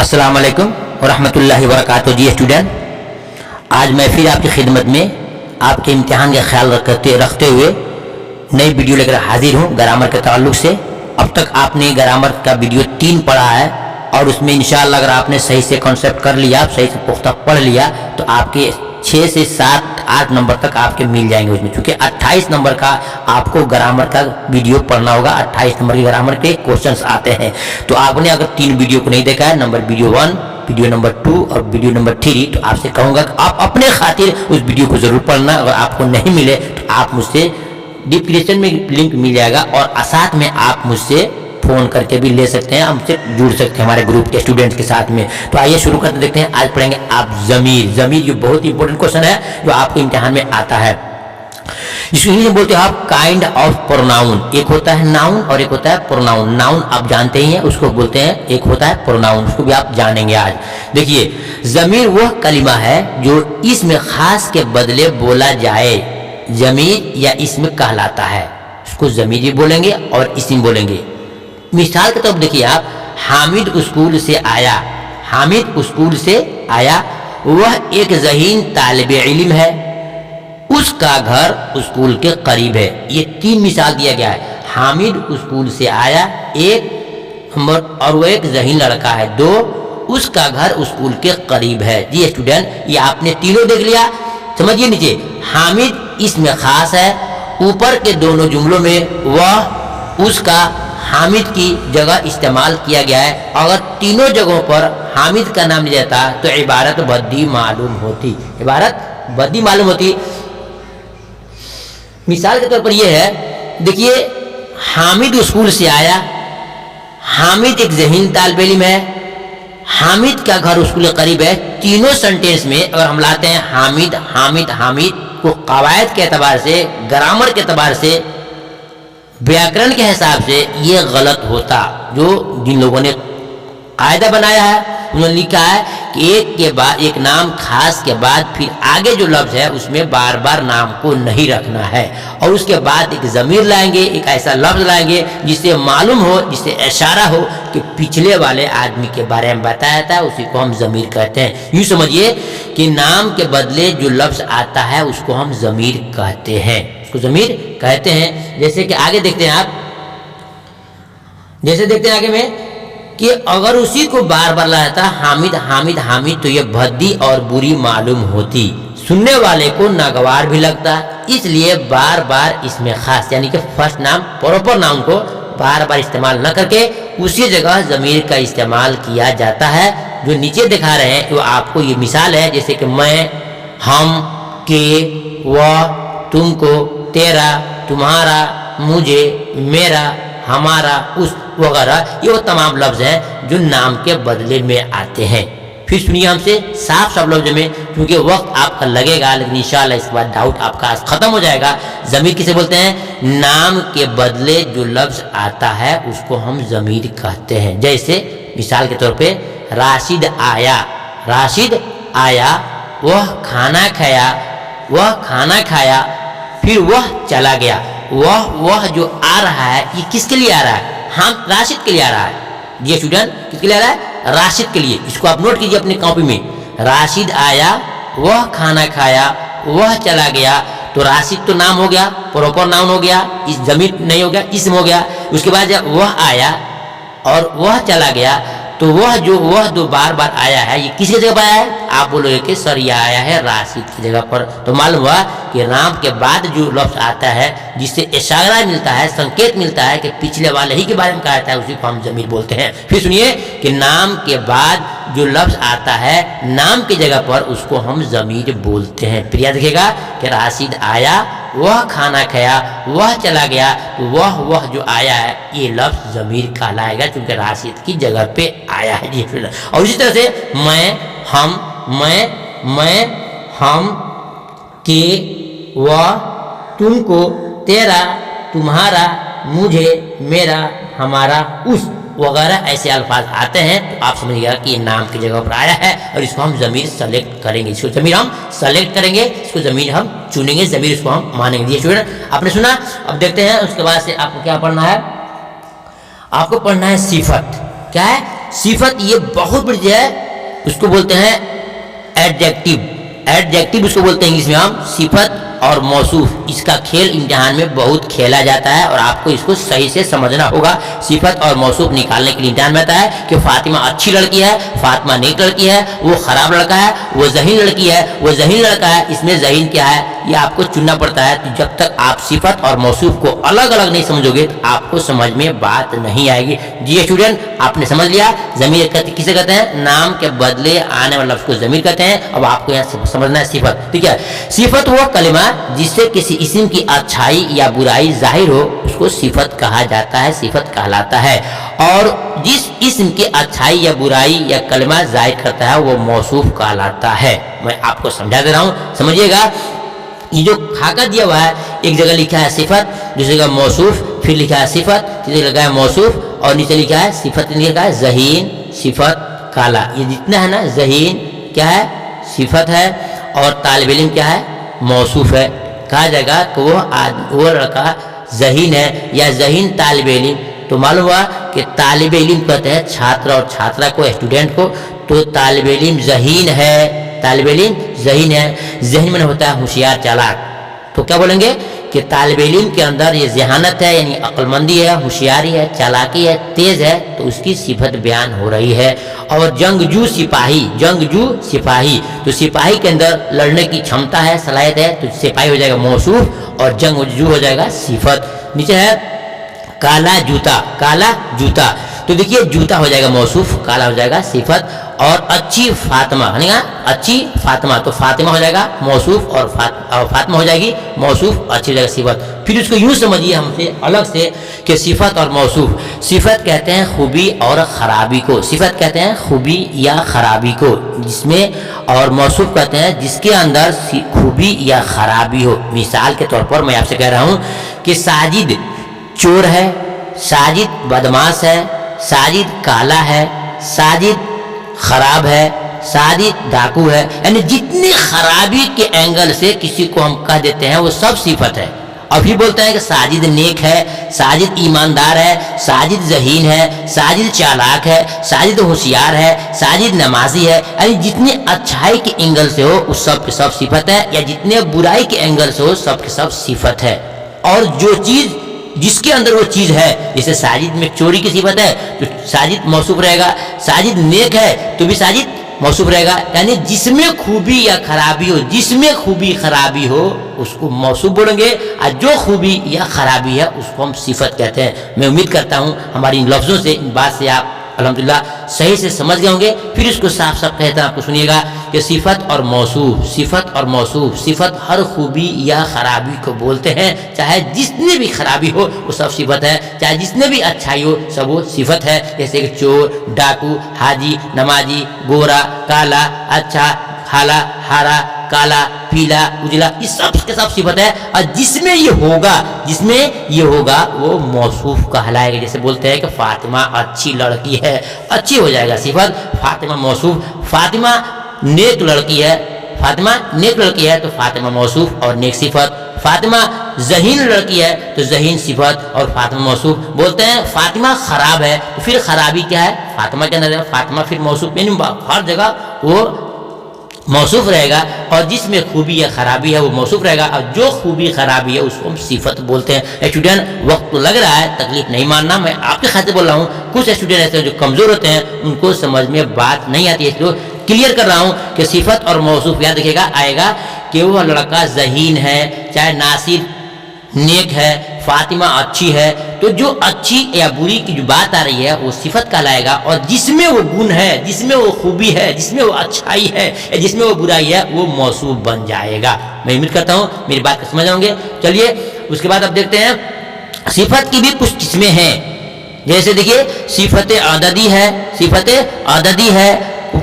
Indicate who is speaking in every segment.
Speaker 1: अस्सलाम वालेकुम वरहमतुल्लाहि वबरकातुहू। जी स्टूडेंट, आज मैं फिर आपकी खिदमत में आपके इम्तिहान का ख्याल रखते हुए नई वीडियो लेकर हाजिर हूँ ग्रामर के ताल्लुक से। अब तक आपने ग्रामर का वीडियो 3 पढ़ा है और उसमें इंशाअल्लाह अगर आपने सही से कॉन्सेप्ट कर लिया, सही से पुख्ता पढ़ लिया तो आपके 6 से 7-8 नंबर तक आपके मिल जाएंगे उसमें। क्योंकि 28 नंबर का आपको ग्रामर का वीडियो पढ़ना होगा, 28 नंबर के ग्रामर के क्वेश्चंस आते हैं। तो आपने अगर 3 वीडियो को नहीं देखा है, वीडियो 1, वीडियो नंबर 2 और वीडियो नंबर 3, तो आपसे कहूँगा कि आप अपने खातिर उस वीडियो को ज़रूर पढ़ना। अगर आपको नहीं मिले तो आप मुझसे डिस्क्रिप्शन में लिंक मिल जाएगा और साथ में आप मुझसे फ़ोन करके भी ले सकते हैं, हमसे जुड़ सकते हैं हमारे ग्रुप के स्टूडेंट्स के साथ में। तो आइए शुरू करते देखते हैं। आज पढ़ेंगे आप ज़मीर। ज़मीर ये बहुत ही इंपॉर्टेंट क्वेश्चन है जो आपके इम्तिहान में आता है। इसको इंग्लिश में बोलते हैं आप काइंड ऑफ प्रोनाउन। एक होता है नाउन और एक होता है प्रोनाउन। नाउन आप जानते ही हैं, उसको बोलते हैं, एक होता है प्रोनाउन, उसको भी आप जानेंगे आज। देखिए, ज़मीर वह कलिमा है जो इसम खास के बदले बोला जाए, ज़मीर या इसम कहलाता है। उसको ज़मीर भी बोलेंगे और इसम बोलेंगे। मिसाल के तौर पर देखिए आप, हामिद स्कूल से आया। हामिद स्कूल से आया, वह एक ज़हीन तालिब इल्म है, उसका घर स्कूल के करीब है। ये 3 मिसाल दिया गया है। हामिद स्कूल से आया, 1 नंबर, और वह एक ज़हीन लड़का है, 2 उसका घर स्कूल के करीब है। जी स्टूडेंट, ये आपने तीनों देख लिया। समझिए नीचे, हामिद इसमें खास है, ऊपर के दोनों जुमलों में वह उसका हामिद की जगह इस्तेमाल किया गया है। अगर तीनों जगहों पर हामिद का नाम लिया जाता तो इबारत बद्दी मालूम होती, इबारत बद्दी मालूम होती। मिसाल के तौर पर यह है, देखिए, हामिद स्कूल से आया, हामिद एक ज़हीन तालिब इल्म है, हामिद का घर स्कूल के करीब है। तीनों सेंटेंस में अगर हम लाते हैं हामिद हामिद हामिद को कवायद के एतबार से, ग्रामर के एतबार से, व्याकरण के हिसाब से ये गलत होता। जो जिन लोगों ने कायदा बनाया है उन्होंने लिखा है कि एक के बाद एक नाम खास के बाद फिर आगे जो लफ्ज़ है उसमें बार बार नाम को नहीं रखना है, और उसके बाद एक ज़मीर लाएंगे, एक ऐसा लफ्ज़ लाएंगे जिससे मालूम हो, जिससे इशारा हो कि पिछले वाले आदमी के बारे में बताया था, उसी को हम ज़मीर कहते हैं। यूँ समझिए कि नाम के बदले जो लफ्ज़ आता है उसको हम ज़मीर कहते हैं, उसको ज़मीर कहते हैं। जैसे कि आगे देखते हैं आप, जैसे देखते हैं आगे में कि अगर उसी को बार बार लाया था हामिद हामिद हामिद, तो ये भद्दी और बुरी मालूम होती, सुनने वाले को नागवार भी लगता। इसलिए बार बार इसमें खास यानी कि फर्स्ट नाम प्रॉपर नाउन को बार बार इस्तेमाल न करके उसी जगह ज़मीर का इस्तेमाल किया जाता है। जो नीचे दिखा रहे हैं वो आपको ये मिसाल है, जैसे कि मैं, हम, के, वह, तुमको, तेरा, तुम्हारा, मुझे, मेरा, हमारा, उस वगैरह, ये वो तमाम लफ्ज़ हैं जो नाम के बदले में आते हैं। फिर सुनिए हमसे साफ साफ लफ्ज़ में, क्योंकि वक्त आपका लगेगा, लेकिन इंशाअल्लाह इसके बाद डाउट आपका आज ख़त्म हो जाएगा। ज़मीर किसे बोलते हैं? नाम के बदले जो लफ्ज़ आता है उसको हम ज़मीर कहते हैं। जैसे मिसाल के तौर पे, राशिद आया, राशिद आया, वह खाना खाया, वह खाना खाया, फिर वह चला गया। वह जो आ रहा है ये किसके लिए आ रहा है? हम राशिद के लिए आ रहा है। ये स्टूडेंट किसके लिए आ रहा है? राशिद के लिए। इसको आप नोट कीजिए अपनी कॉपी में। राशिद आया, वह खाना खाया, वह चला गया। तो राशिद तो नाम हो गया, प्रॉपर नाउन हो गया, इस ज़मीर नहीं हो गया, इसम हो गया। उसके बाद जब वह आया और वह चला गया, तो वह जो बार बार आया है ये किसकी जगह पर आया है? आप बोलोगे कि सर ये आया है राशिद की जगह पर। तो मालूम हुआ कि नाम के बाद जो लफ्ज़ आता है जिससे इशारा मिलता है, संकेत मिलता है कि पिछले वाले ही के बारे में कहा जाता है, उसी को हम ज़मीर बोलते हैं। फिर सुनिए कि नाम के बाद जो लफ्ज़ आता है नाम की जगह पर उसको हम ज़मीर बोलते हैं। फिर याद रखिएगा कि राशिद आया, वह खाना खाया, वह चला गया। तो वह जो आया है ये लफ्ज़ ज़मीर कहलाएगा क्योंकि राशिद की जगह पे आया है। जी। और इसी तरह से मैं, हम, के, वह, तुमको, तेरा, तुम्हारा, मुझे, मेरा, हमारा, उस वगैरह ऐसे अल्फाज आते हैं। तो आप समझिएगा कि ये नाम की जगह पर आया है और इसको हम ज़मीर सेलेक्ट करेंगे। इसको ज़मीर हम सेलेक्ट करेंगे, इसको ज़मीर हम चुनेंगे, ज़मीर इसको हम मानेंगे। ये स्टूडेंट आपने सुना। अब देखते हैं उसके बाद से आपको क्या पढ़ना है। आपको पढ़ना है सिफत। क्या है? صفت یہ بہت بڑی چیز ہے، اس کو بولتے ہیں ایڈجیکٹو. ایڈجیکٹو اس کو بولتے ہیں انگلش میں ہم صفت اور موصوف. اس کا کھیل امتحان میں بہت کھیلا جاتا ہے اور آپ کو اس کو صحیح سے سمجھنا ہوگا. صفت اور موصوف نکالنے کے لیے امتحان میں آتا ہے کہ فاطمہ اچھی لڑکی ہے، فاطمہ نیک لڑکی ہے، وہ خراب لڑکا ہے، وہ ذہین لڑکی ہے، وہ ذہین لڑکا ہے. اس میں ذہین کیا ہے یہ آپ کو چننا پڑتا ہے. تو جب تک آپ صفت اور موصوف کو الگ الگ نہیں سمجھو گے تو آپ کو سمجھ میں بات نہیں آئے گی. جی اسٹوڈنٹ آپ نے سمجھ لیا ضمیر کسے کہتے ہیں؟ نام کے بدلے آنے والا لفظ کو ضمیر کہتے ہیں. اب آپ کو یہاں سمجھنا ہے صفت. ٹھیک ہے، صفت وہ کلمہ جس سے کسی اسم کی اچھائی یا برائی ظاہر ہو اس کو صفت کہا جاتا ہے، صفت کہلاتا ہے. اور جس اسم کی اچھائی یا برائی یا کلمہ ظاہر کرتا ہے وہ موصوف کہلاتا ہے. میں آپ کو سمجھا دے رہا ہوں، سمجھیے گا. یہ جو خاکہ دیا ہوا ہے ایک جگہ لکھا ہے صفت، دوسری جگہ موصوف، پھر لکھا ہے صفت، تیسری لکھا ہے موصوف اور نیچے لکھا ہے صفت. لکھا ہے ذہین، صفت، کالا. یہ جتنا ہے نا ذہین کیا ہے؟ صفت ہے. اور طالب علم کیا ہے؟ موصوف ہے. کہا جائے گا کہ وہ لڑکا ذہین ہے یا ذہین طالب علم. تو معلوم ہوا کہ طالب علم کہتے ہیں چھاتر اور چھاترا کو، اسٹوڈنٹ کو. تو طالب علم ذہین ہے، طالب علم ذہین ہے. ذہین میں ہوتا ہے ہوشیار، چالاک. تو کیا بولیں گے کہ طالب علم کے اندر یہ ذہانت ہے، یعنی عقل مندی ہے، ہوشیاری ہے، چالاکی ہے، تیز ہے. تو اس کی صفت بیان ہو رہی ہے. اور جنگجو سپاہی، جنگجو سپاہی، تو سپاہی کے اندر لڑنے کی چھمتا ہے، صلاحیت ہے. تو سپاہی ہو جائے گا موصوف اور جنگجو ہو جائے گا صفت. نیچے ہے کالا جوتا، کالا جوتا. تو دیکھیے جوتا ہو جائے گا موصوف، کالا ہو جائے گا صفت. اور اچھی فاطمہ، اچھی فاطمہ، تو فاطمہ ہو جائے گا موصوف اور فاطمہ ہو جائے گی موصوف، اچھی ہو جائے گا صفت. پھر اس کو یوں سمجھیے ہم سے الگ سے کہ صفت اور موصوف. صفت کہتے ہیں خوبی اور خرابی کو، صفت کہتے ہیں خوبی یا خرابی کو جس میں، اور موصوف کہتے ہیں جس کے اندر خوبی یا خرابی ہو. مثال کے طور پر میں آپ سے کہہ رہا ہوں کہ ساجد چور ہے، ساجد بدماش ہے، ساجد کالا ہے، ساجد خراب ہے، ساجد ڈاکو ہے. یعنی جتنی خرابی کے اینگل سے کسی کو ہم کہہ دیتے ہیں وہ سب صفت ہے. اور پھر بولتے ہیں کہ ساجد نیک ہے، ساجد ایماندار ہے، ساجد ذہین ہے، ساجد چالاک ہے، ساجد ہوشیار ہے، ساجد نمازی ہے. یعنی جتنی اچھائی کے اینگل سے ہو اس سب کے سب صفت ہے، یا جتنے برائی کے اینگل سے ہو سب کے سب صفت ہے. اور جو چیز جس کے اندر وہ چیز ہے، جیسے ساجد میں چوری کی صفت ہے تو ساجد موصوف رہے گا، ساجد نیک ہے تو بھی ساجد موصوف رہے گا. یعنی جس میں خوبی یا خرابی ہو، جس میں خوبی خرابی ہو اس کو موصوف بولیں گے، اور جو خوبی یا خرابی ہے اس کو ہم صفت کہتے ہیں. میں امید کرتا ہوں ہماری ان لفظوں سے، ان بات سے آپ الحمدللہ صحیح سے سمجھ گئے ہوں گے. پھر اس کو صاف صاف کہتا ہوں، آپ کو سنیے گا کہ صفت اور موصوف، صفت اور موصوف. صفت ہر خوبی یا خرابی کو بولتے ہیں، چاہے جتنی بھی خرابی ہو وہ سب صفت ہے، چاہے جتنے بھی اچھائی ہو سب وہ صفت ہے. جیسے کہ چور، ڈاکو، حاجی، نمازی، گورا، کالا، اچھا، کالا، ہارا، کالا، پیلا، اجلا، یہ سب کے سب صفت ہے. اور جس میں یہ ہوگا، جس میں یہ ہوگا وہ موصوف کہلائے گا. جیسے بولتے ہیں کہ فاطمہ اچھی لڑکی ہے، اچھی ہو جائے گا صفت، فاطمہ موصوف. فاطمہ نیک لڑکی ہے، فاطمہ نیک لڑکی ہے تو فاطمہ موصوف اور نیک صفت. فاطمہ ذہین لڑکی ہے تو ذہین صفت اور فاطمہ موصوف. بولتے ہیں فاطمہ خراب ہے تو پھر خرابی کیا ہے؟ فاطمہ کے اندر ہے، فاطمہ پھر موصوف. یعنی ہر جگہ وہ موصوف رہے گا، اور جس میں خوبی یا خرابی ہے وہ موصوف رہے گا، اور جو خوبی خرابی ہے اس کو ہم صفت بولتے ہیں. اسٹوڈنٹ وقت تو لگ رہا ہے، تکلیف نہیں ماننا، میں آپ کے خاطر بول رہا ہوں. کچھ اسٹوڈنٹ ایسے جو کمزور ہوتے ہیں ان کو سمجھ میں بات نہیں آتی ہے، اس لیے کلیئر کر رہا ہوں کہ صفت اور موصوف یاد رکھیے گا آئے گا کہ وہ لڑکا ذہین ہے، چاہے ناصر نیک ہے، فاطمہ اچھی ہے. تو جو اچھی یا بری کی جو بات آ رہی ہے وہ صفت کہلائے گا، اور جس میں وہ گن ہے، جس میں وہ خوبی ہے، جس میں وہ اچھائی ہے یا جس میں وہ برائی ہے وہ موصوف بن جائے گا. میں امید کرتا ہوں میری بات کو سمجھ آؤں گے. چلیے اس کے بعد اب دیکھتے ہیں صفت کی بھی کچھ قسمیں ہیں. جیسے دیکھیے صفت عددی ہے، صفت عددی ہے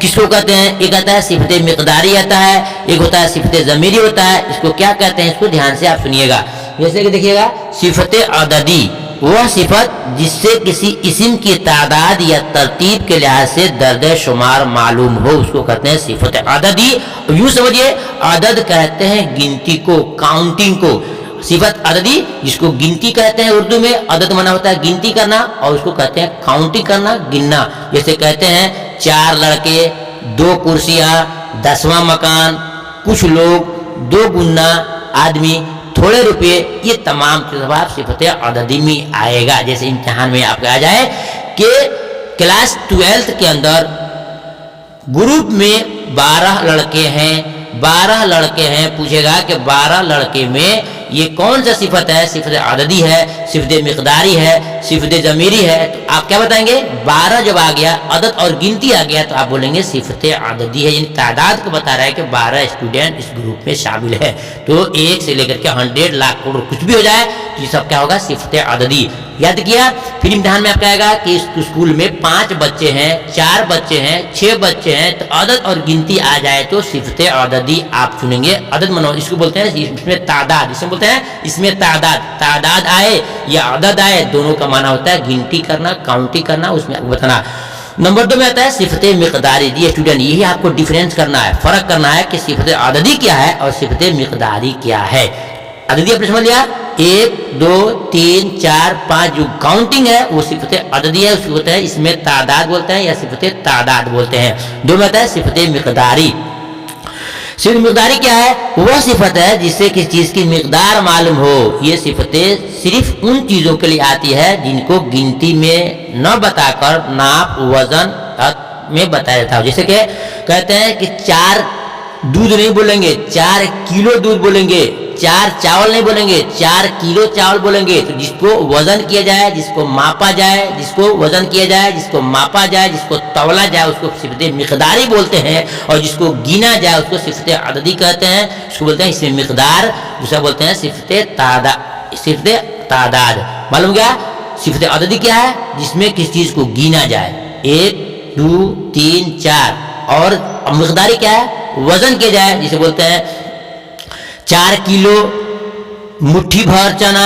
Speaker 1: کس کو کہتے ہیں؟ ایک آتا ہے صفت مقداری آتا ہے، ایک ہوتا ہے صفت ضمیری ہوتا ہے. اس کو کیا کہتے ہیں اس کو دھیان سے آپ سنیے گا. جیسے کہ دیکھیے گا صفت عددی وہ صفت جس سے کسی اسم کی تعداد یا ترتیب کے لحاظ سے درد شمار معلوم ہو اس کو کہتے ہیں صفت عددی. یوں سمجھیے عدد کہتے ہیں گنتی کو، کاؤنٹنگ کو. सिफत अददी जिसको गिनती कहते हैं, उर्दू में अदद माना होता है गिनती करना और उसको कहते हैं काउंटिंग करना, गिनना। जैसे कहते हैं 4 लड़के, 2 कुर्सियां, 10वां मकान, कुछ लोग, 2 गुन्ना आदमी, थोड़े रुपये, ये तमाम जवाब सिफत अददी में आएगा। जैसे इम्तिहान में आपको आ जाए कि क्लास 12th के अंदर ग्रुप में 12 लड़के हैं, 12 लड़के हैं, पूछेगा कि 12 लड़के में ये कौन सा सिफत है, सिफत अददी है, सिफत मिकदारी है, सिफत ज़मीरी है। तो आप क्या बताएंगे, 12 जब आ गया, अदद और गिनती आ गया, तो आप बोलेंगे सिफत अददी है, यानी तादाद को बता रहा है कि 12 स्टूडेंट इस ग्रुप में शामिल है। तो 1 से लेकर के 100 लाख करोड़ कुछ भी हो जाए तो ये सब क्या होगा, सिफत अददी। याद किया। फिर इम्तिहान में आपका आएगा कि इस स्कूल में 5 बच्चे हैं, 4 बच्चे हैं, 6 बच्चे हैं, तो अदद और गिनती आ जाए तो सिफत अददी आप चुनेंगे। अदद मनो इसको बोलते हैं, इसमें तादाद, इसमें बोलते हैं इसमें तादाद आए या अदद आए, दोनों का माना होता है गिनती करना, काउंटिंग करना, उसमें आपको बताना। नंबर 2 में आता है सिफत मिकदारी। जी स्टूडेंट, यही आपको डिफरेंस करना है, फर्क करना है कि सिफत अददी क्या है और सिफत मिकदारी क्या है। अददी आपने समझ लिया, 1 2 3 4 5 जो काउंटिंग है वो सिफत अददी है, उसको बोलते हैं इसमें तादाद बोलते हैं या सिफत तादाद बोलते हैं। 2 में आता है सिफत मिकदारी। सिफत मिकदारी क्या है, वह सिफत है जिससे किसी चीज की मिकदार मालूम हो। ये सिफतें सिर्फ उन चीजों के लिए आती है जिनको गिनती में न बताकर नाप वजन में बताया जाता हो। जैसे कि कहते हैं कि 4 दूध नहीं बोलेंगे, 4 किलो दूध बोलेंगे, 4 चावल नहीं बोलेंगे, 4 किलो चावल बोलेंगे। तो जिसको वजन किया जाए, जिसको मापा जाए, जिसको वजन किया जाए, जिसको मापा जाए, जिसको तौला जाए, उसको सिफत मिकदारी बोलते हैं। और जिसको गिना जाए उसको सिफत अददी कहते हैं, उसको बोलते हैं इसमें मिकदार, दूसरा बोलते हैं सिफत तादाद। मालूम क्या, सिफत अददी क्या है, जिसमें किसी चीज को गिना जाए, 1 2 3 4। और मिकदारी क्या है, वजन किया जाए, जिसे बोलते हैं 4 किलो, मुट्ठी भर चना,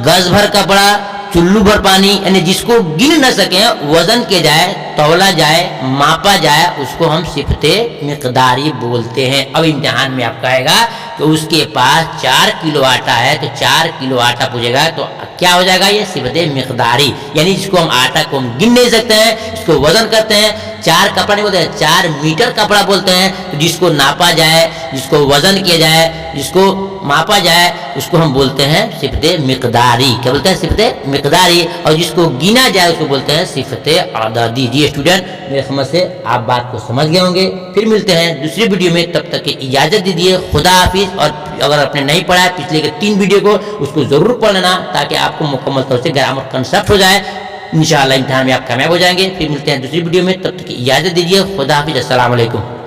Speaker 1: गज भर कपड़ा, चुल्लू भर पानी। यानी जिसको गिन न सके, वजन किया जाए, तौला जाए, मापा जाए, उसको हम सिफत मिकदारी बोलते हैं। अब इम्तिहान में आपका आएगा कि उसके पास 4 किलो आटा है, तो 4 किलो आटा पूछेगा तो क्या हो जाएगा, ये सिफत मिकदारी। यानी जिसको हम आटा को हम गिन नहीं सकते हैं, इसको वजन करते हैं। 4 कपड़ा नहीं बोलते हैं, 4 मीटर कपड़ा बोलते हैं। तो जिसको नापा जाए, जिसको वजन किया जाए, जिसको मापा जाए, उसको हम बोलते हैं सिफत मिकदारी। क्या बोलते हैं, सिफत मिकदारी। और जिसको गिना जाए उसको बोलते हैं सिफत अददी। जी स्टूडेंट, मेरे समझ से आप बात को समझ गए होंगे। फिर मिलते हैं दूसरी वीडियो में, तब तक की इजाजत दीजिए। खुदा हाफिज। और अगर आपने नहीं पढ़ा है पिछले के 3 वीडियो को, उसको जरूर पढ़ लेना ताकि आपको मुकम्मल तौर से ग्रामर कंसेप्ट हो जाए। इंशाअल्लाह इम्तिहान में आप कामयाब हो जाएंगे। फिर मिलते हैं दूसरी वीडियो में, तब तक की इजाजत दीजिए। खुदा हाफिज। अस्सलाम वालेकुम।